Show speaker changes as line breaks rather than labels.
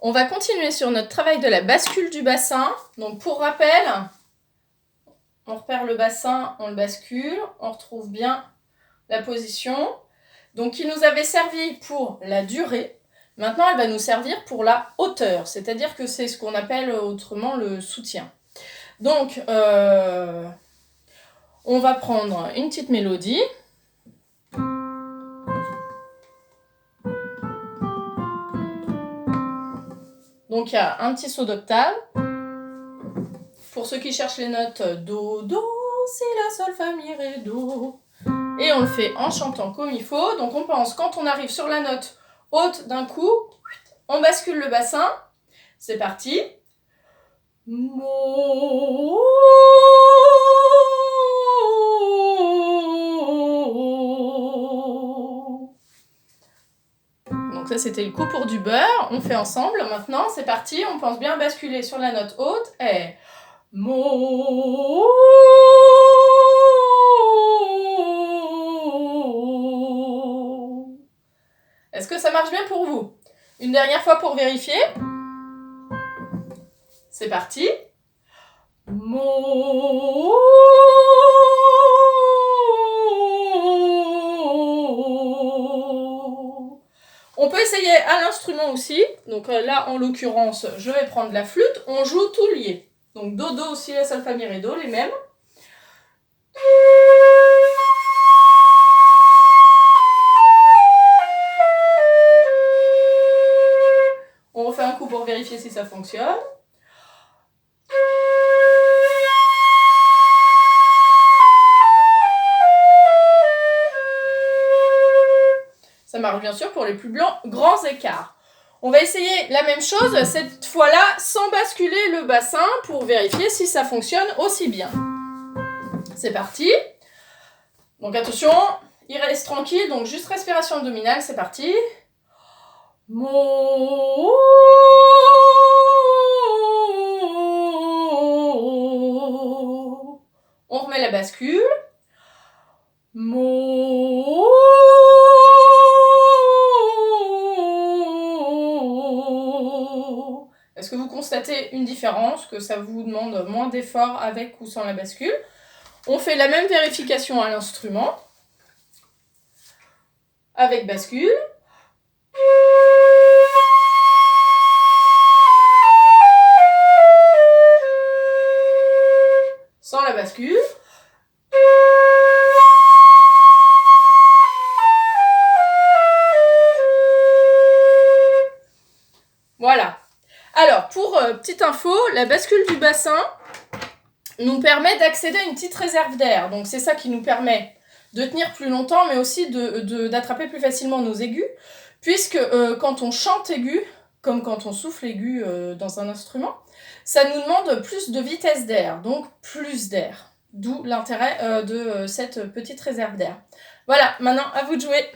On va continuer sur notre travail de la bascule du bassin. Donc pour rappel, on repère le bassin, on le bascule, on retrouve bien la position. Donc il nous avait servi pour la durée. Maintenant, elle va nous servir pour la hauteur, c'est-à-dire que c'est ce qu'on appelle autrement le soutien. Donc, on va prendre une petite mélodie. Donc, il y a un petit saut d'octave. Pour ceux qui cherchent les notes, Do, Do, Si, La, Sol, Fa, Mi, Ré, Do. Et on le fait en chantant comme il faut. Donc, on pense, quand on arrive sur la note haute d'un coup, on bascule le bassin. C'est parti. Mo. Donc ça, c'était le coup pour du beurre. On fait ensemble. Maintenant, c'est parti. On pense bien basculer sur la note haute. Et Mo. Est-ce que ça marche bien pour vous? Une dernière fois pour vérifier. C'est parti. Mo. On peut essayer à l'instrument aussi. Donc là, en l'occurrence, je vais prendre la flûte. On joue tout lié. Donc Do, Do, Si, La, Sol, Fa, Mi, Ré, Do, les mêmes. On refait un coup pour vérifier si ça fonctionne. Ça marche bien sûr pour les plus grands écarts. On va essayer la même chose, cette fois-là, sans basculer le bassin pour vérifier si ça fonctionne aussi bien. C'est parti. Donc attention, il reste tranquille, donc juste respiration abdominale, c'est parti. Mo. On remet la bascule. Mo. Est-ce que vous constatez une différence, que ça vous demande moins d'effort avec ou sans la bascule? On fait la même vérification à l'instrument, avec bascule. Sans la bascule. Voilà. Alors, pour petite info, la bascule du bassin nous permet d'accéder à une petite réserve d'air. Donc, c'est ça qui nous permet de tenir plus longtemps, mais aussi d'attraper plus facilement nos aigus. Puisque quand on chante aigu, comme quand on souffle aigu dans un instrument, ça nous demande plus de vitesse d'air, donc plus d'air. D'où l'intérêt de cette petite réserve d'air. Voilà, maintenant à vous de jouer.